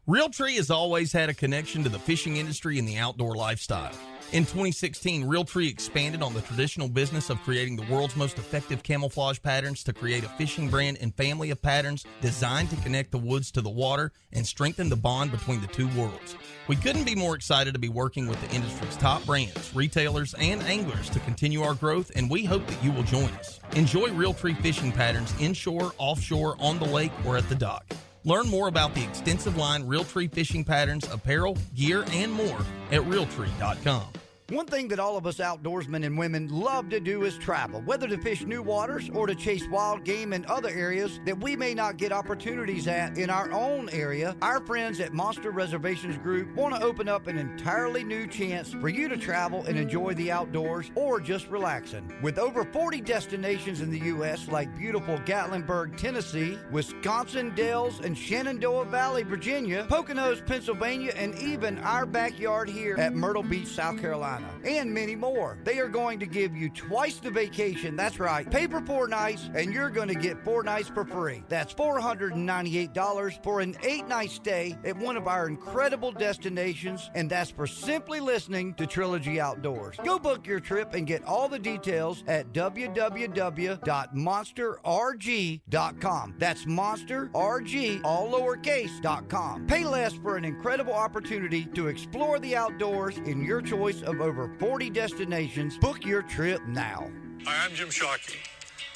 Realtree has always had a connection to the fishing industry and the outdoor lifestyle. In 2016, Realtree expanded on the traditional business of creating the world's most effective camouflage patterns to create a fishing brand and family of patterns designed to connect the woods to the water and strengthen the bond between the two worlds. We couldn't be more excited to be working with the industry's top brands, retailers, and anglers to continue our growth, and we hope that you will join us. Enjoy Realtree fishing patterns inshore, offshore, on the lake, or at the dock. Learn more about the extensive line Realtree fishing patterns, apparel, gear, and more at Realtree.com. One thing that all of us outdoorsmen and women love to do is travel, whether to fish new waters or to chase wild game in other areas that we may not get opportunities at in our own area. Our friends at Monster Reservations Group want to open up an entirely new chance for you to travel and enjoy the outdoors or just relaxing. With over 40 destinations in the U.S. like beautiful Gatlinburg, Tennessee, Wisconsin Dells and Shenandoah Valley, Virginia, Poconos, Pennsylvania, and even our backyard here at Myrtle Beach, South Carolina. And many more. They are going to give you twice the vacation. That's right. Pay for 4 nights and you're going to get 4 nights for free. That's $498 for an 8-night stay at one of our incredible destinations, and that's for simply listening to Trilogy Outdoors. Go book your trip and get all the details at www.monsterrg.com. That's monsterrg, all lowercase.com. Pay less for an incredible opportunity to explore the outdoors in your choice of over 40 destinations. Book your trip now. Hi, I'm Jim Shockey,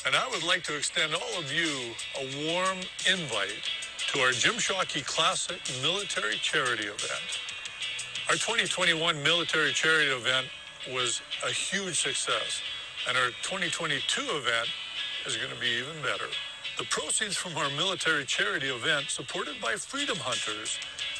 and I would like to extend all of you a warm invite to our Jim Shockey Classic Military Charity Event. Our 2021 Military Charity Event was a huge success, and our 2022 event is going to be even better. The proceeds from our military charity event, supported by Freedom Hunters,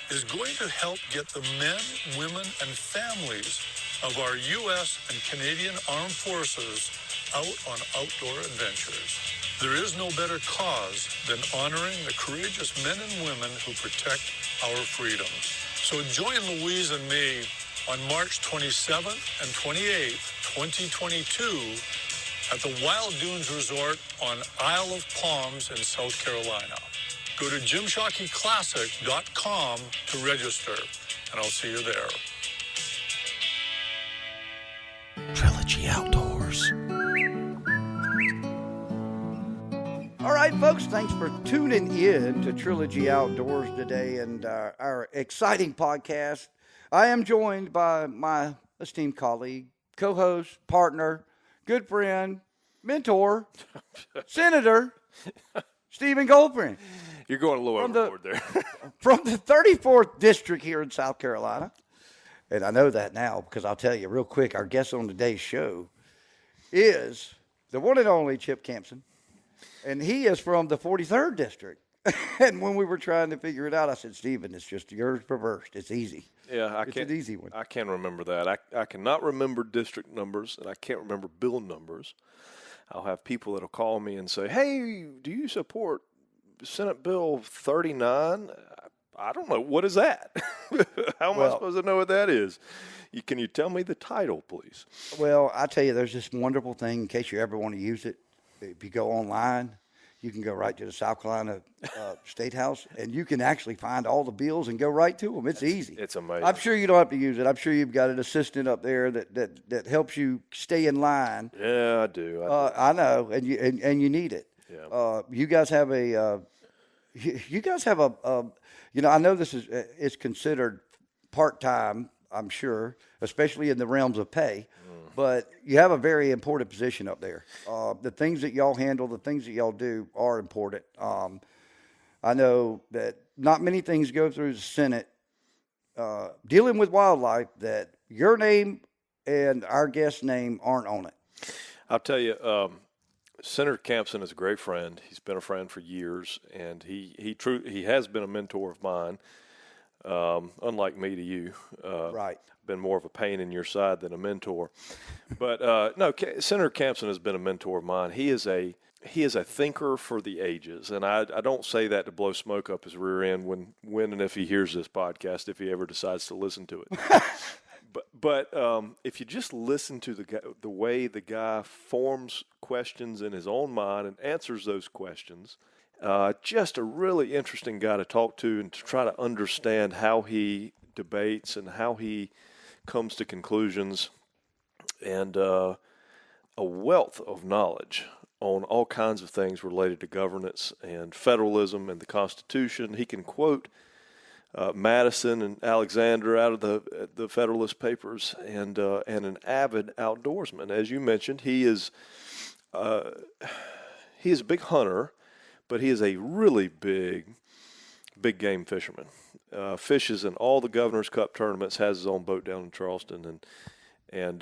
is going to help get the men, women, and families of our U.S. and Canadian Armed Forces out on outdoor adventures. There is no better cause than honoring the courageous men and women who protect our freedoms. So join Louise and me on March 27th and 28th, 2022 at the Wild Dunes Resort on Isle of Palms in South Carolina. Go to JimShockeyClassic.com to register, and I'll see you there. Trilogy Outdoors. All right, folks, thanks for tuning in to Trilogy Outdoors today and our exciting podcast. I am joined by my esteemed colleague, co-host, partner, good friend, mentor, Senator Stephen Goldfriend. You're going a little overboard there. From the 34th District here in South Carolina. And I know that now because I'll tell you real quick, our guest on today's show is the one and only Chip Campsen. And he is from the 43rd District. And when we were trying to figure it out, I said, Stephen, it's just yours reversed. It's easy. Yeah, it's an easy one. I can't remember that. I cannot remember district numbers, and I can't remember bill numbers. I'll have people that'll call me and say, hey, do you support Senate Bill 39? I don't know. What is that? How am I supposed to know what that is? Can you tell me the title, please? Well, I tell you, there's this wonderful thing in case you ever want to use it. If you go online, you can go right to the South Carolina State House, and you can actually find all the bills and go right to them. It's easy. It's amazing. I'm sure you don't have to use it. I'm sure you've got an assistant up there that helps you stay in line. Yeah, I do. I know, and you need it. Yeah. You guys have I know this is it's considered part-time, I'm sure, especially in the realms of pay, but you have a very important position up there. The things that y'all handle, the things that y'all do are important. I know that not many things go through the Senate dealing with wildlife that your name and our guest's name aren't on it. I'll tell you, Senator Campsen is a great friend. He's been a friend for years, and he has been a mentor of mine. Unlike me to you, right? Been more of a pain in your side than a mentor. But no, Senator Campsen has been a mentor of mine. He is a thinker for the ages, and I don't say that to blow smoke up his rear end when and if he hears this podcast, if he ever decides to listen to it. But if you just listen to the way the guy forms questions in his own mind and answers those questions, Just a really interesting guy to talk to and to try to understand how he debates and how he comes to conclusions, and a wealth of knowledge on all kinds of things related to governance and federalism and the Constitution. He can quote Madison and Alexander out of the Federalist Papers, and an avid outdoorsman. As you mentioned, he is a big hunter, but he is a really big game fisherman. Fishes in all the Governor's Cup tournaments, has his own boat down in Charleston, and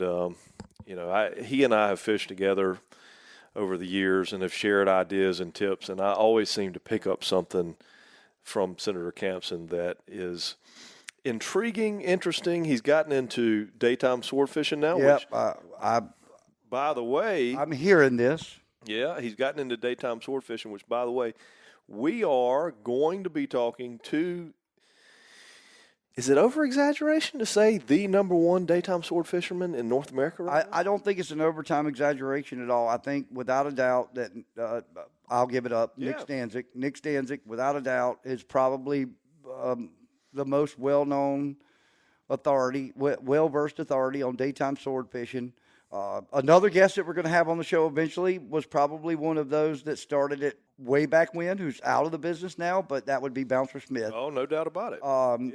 he and I have fished together over the years and have shared ideas and tips, and I always seem to pick up something from Senator Campsen that is intriguing, interesting. He's gotten into daytime sword fishing now. Yep, which, by the way, I'm hearing this. Yeah, he's gotten into daytime sword fishing, which, by the way, we are going to be talking to. Is it over-exaggeration to say the number one daytime sword fisherman in North America right now? I don't think it's an overtime exaggeration at all. I think, without a doubt, that I'll give it up. Yeah. Nick Stanzik, without a doubt, is probably the most well-known authority, well-versed authority on daytime sword fishing. Another guest that we're going to have on the show eventually was probably one of those that started it way back when, who's out of the business now, but that would be Bouncer Smith. Oh, no doubt about it.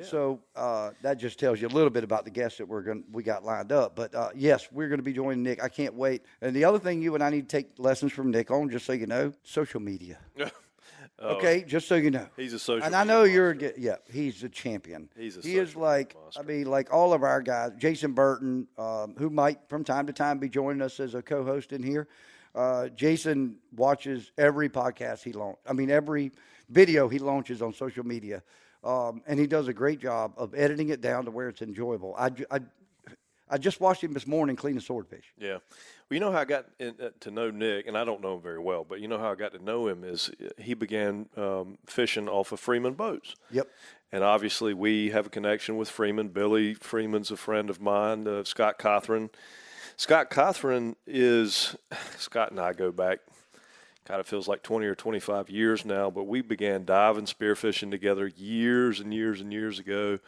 So that just tells you a little bit about the guests that we got lined up. But yes, we're going to be joining Nick. I can't wait. And the other thing you and I need to take lessons from Nick on, just so you know, social media. Okay, just so you know. He's a social And I know he's a champion. He is like, monster. I mean, like all of our guys, Jason Burton, who might from time to time be joining us as a co-host in here. Jason watches every podcast he launches. I mean, every video he launches on social media. And he does a great job of editing it down to where it's enjoyable. I just watched him this morning clean a swordfish. Yeah. Well, you know how I got to know Nick, and I don't know him very well, but you know how I got to know him is he began fishing off of Freeman boats. Yep. And obviously we have a connection with Freeman. Billy Freeman's a friend of mine, Scott Cothran. Scott and I go back, kind of feels like 20 or 25 years now, but we began diving, spearfishing together years and years and years ago,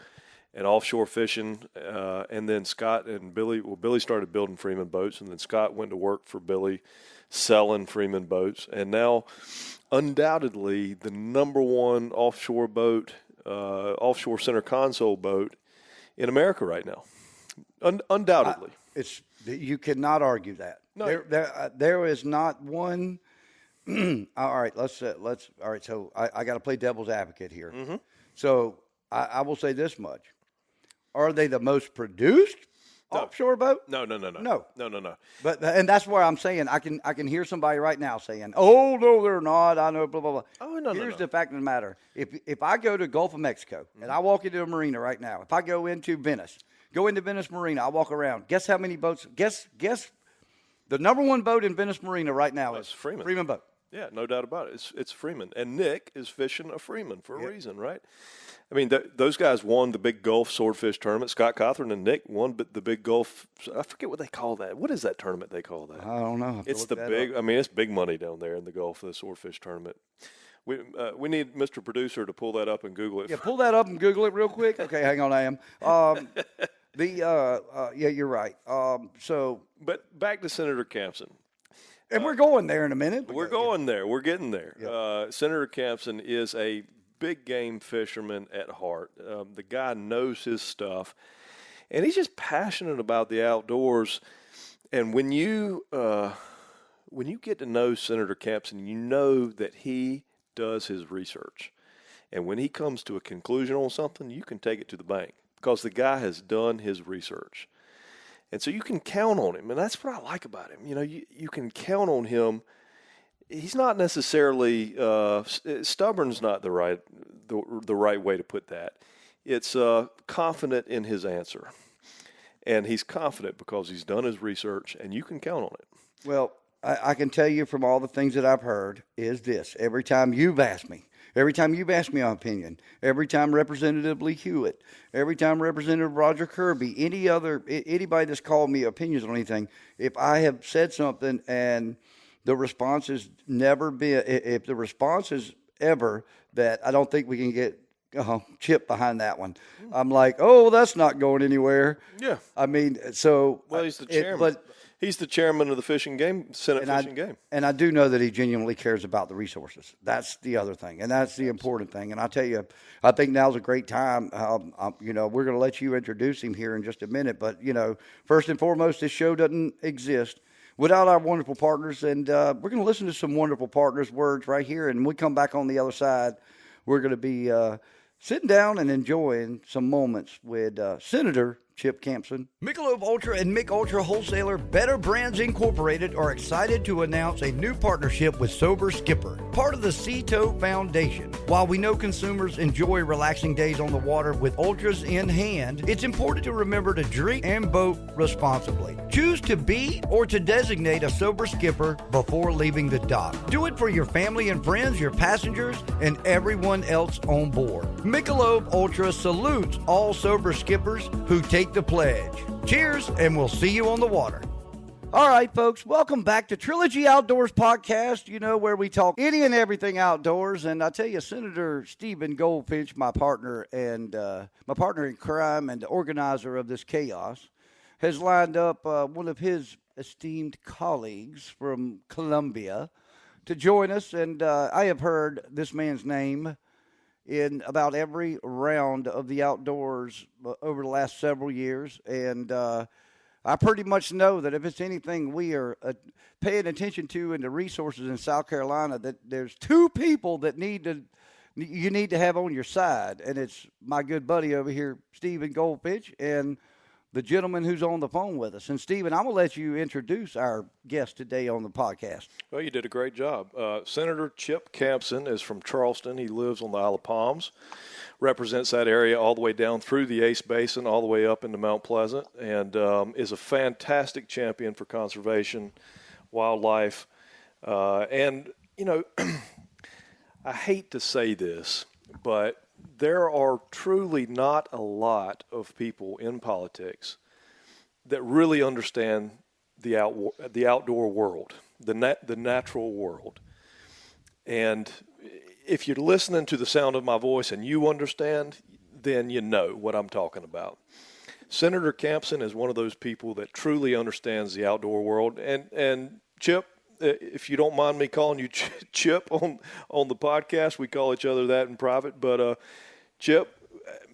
and offshore fishing. And then Scott and Billy started building Freeman boats, and then Scott went to work for Billy selling Freeman boats. And now, undoubtedly, the number one offshore center console boat in America right now. Undoubtedly. You cannot argue that. No. There is not one. All right, let's. All right, so I got to play devil's advocate here. Mm-hmm. So I will say this much: are they the most produced offshore boat? No. But and that's where I'm saying I can hear somebody right now saying, "Oh no, they're not." I know, blah blah blah. Oh no. Here's the fact of the matter: if I go to Gulf of Mexico and I walk into a marina right now, if I go into Venice Marina, I walk around. Guess how many boats? Guess the number one boat in Venice Marina right now is Freeman boat. Yeah, no doubt about it. It's Freeman, and Nick is fishing a Freeman for a reason, right? I mean, those guys won the big Gulf Swordfish Tournament. Scott Cothran and Nick won the big Gulf. I forget what they call that. What is that tournament they call that? I don't know. It's the big. I mean, it's big money down there in the Gulf, the Swordfish Tournament. We need Mr. Producer to pull that up and Google it. Yeah, pull that up and Google it real quick. Okay, hang on, I am. Yeah, you're right. But back to Senator Campsen. And we're going there in a minute. We're going there. We're getting there. Yeah. Senator Campsen is a big game fisherman at heart. The guy knows his stuff, and he's just passionate about the outdoors. And when you get to know Senator Campsen, you know that he does his research. And when he comes to a conclusion on something, you can take it to the bank because the guy has done his research. And so you can count on him, and that's what I like about him. You know, you can count on him. He's not necessarily stubborn's not the right way to put that. It's confident in his answer, and he's confident because he's done his research, and you can count on it. Well, I can tell you from all the things that I've heard is this: every time you've asked me my opinion, every time Representative Lee Hewitt, every time Representative Roger Kirby, anybody that's called me opinions on anything, if I have said something and the response has never been, if the response ever that I don't think we can get Chip behind that one. I'm like, oh, that's not going anywhere. Yeah. I mean, so. Well, he's the chairman. He's the chairman of the Senate fishing game. And I do know that he genuinely cares about the resources. That's the other thing, and that's the important thing. And I tell you, I think now's a great time. We're going to let you introduce him here in just a minute. But, first and foremost, this show doesn't exist without our wonderful partners. And we're going to listen to some wonderful partners' words right here. And when we come back on the other side, we're going to be sitting down and enjoying some moments with Senator Chip Campsen. Michelob Ultra and Mick Ultra wholesaler Better Brands Incorporated are excited to announce a new partnership with Sober Skipper, part of the Cito Foundation. While we know consumers enjoy relaxing days on the water with ultras in hand, it's important to remember to drink and boat responsibly. Choose to be or to designate a sober skipper before leaving the dock. Do it for your family and friends, your passengers, and everyone else on board. Michelob Ultra salutes all sober skippers who take the pledge. Cheers, and we'll see you on the water. All right, folks, welcome back to Trilogy Outdoors Podcast, where we talk any and everything outdoors. And I tell you, Senator Stephen Goldfinch, my partner in crime and the organizer of this chaos, has lined up one of his esteemed colleagues from Colombia to join us. And I have heard this man's name in about every round of the outdoors over the last several years. And I pretty much know that if it's anything we are paying attention to in the resources in South Carolina, that there's two people that you need to have on your side. And it's my good buddy over here, Stephen Goldfinch, and the gentleman who's on the phone with us. And, Stephen, I'm going to let you introduce our guest today on the podcast. Well, you did a great job. Senator Chip Campsen is from Charleston. He lives on the Isle of Palms, represents that area all the way down through the Ace Basin, all the way up into Mount Pleasant, and is a fantastic champion for conservation, wildlife. I hate to say this, but there are truly not a lot of people in politics that really understand the outdoor world, the natural world. And if you're listening to the sound of my voice and you understand, then you know what I'm talking about. Senator Campsen is one of those people that truly understands the outdoor world. And Chip, if you don't mind me calling you Chip on the podcast, we call each other that in private. But Chip,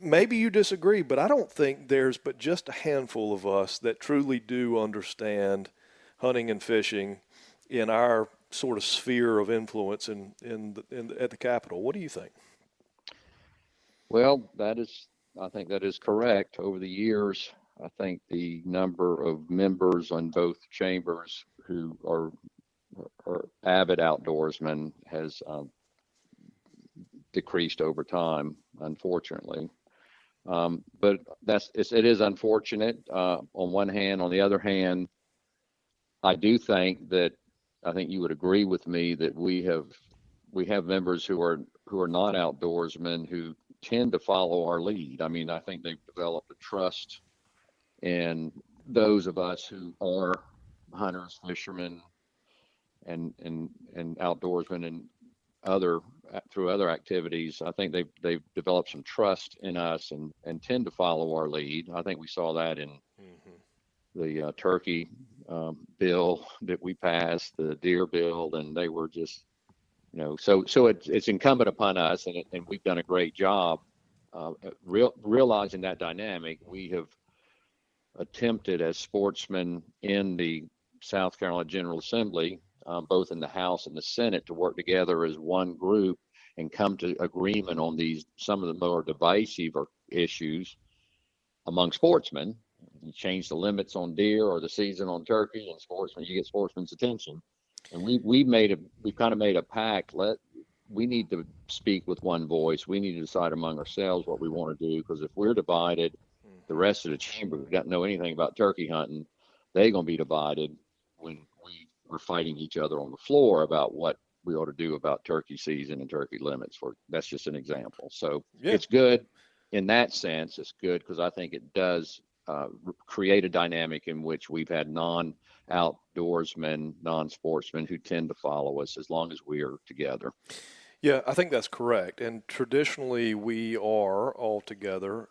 maybe you disagree, but I don't think there's but just a handful of us that truly do understand hunting and fishing in our sort of sphere of influence at the Capitol. What do you think? Well, I think that is correct. Over the years, I think the number of members on both chambers who are avid outdoorsmen has decreased over time, unfortunately. But it is unfortunate on one hand. On the other hand, I do think that I think you would agree with me that we have members who are not outdoorsmen who tend to follow our lead. I mean, I think they've developed a trust in those of us who are hunters, fishermen, and outdoorsmen and through other activities. I think they've developed some trust in us and tend to follow our lead. I think we saw that in the turkey bill that we passed, the deer bill, and they were just, so it's incumbent upon us, and we've done a great job realizing that dynamic. We have attempted as sportsmen in the South Carolina General Assembly, both in the House and the Senate, to work together as one group and come to agreement on some of the more divisive issues among sportsmen. You change the limits on deer or the season on turkey, and you get sportsmen's attention. And we've kind of made a pact. We need to speak with one voice. We need to decide among ourselves what we want to do, because if we're divided, the rest of the chamber who don't know anything about turkey hunting, they're going to be divided when we are fighting each other on the floor about what we ought to do about turkey season and turkey limits. That's just an example. So It's good in that sense. It's good because I think it does create a dynamic in which we've had non-outdoorsmen, non-sportsmen who tend to follow us as long as we are together. Yeah, I think that's correct. And traditionally, we are all together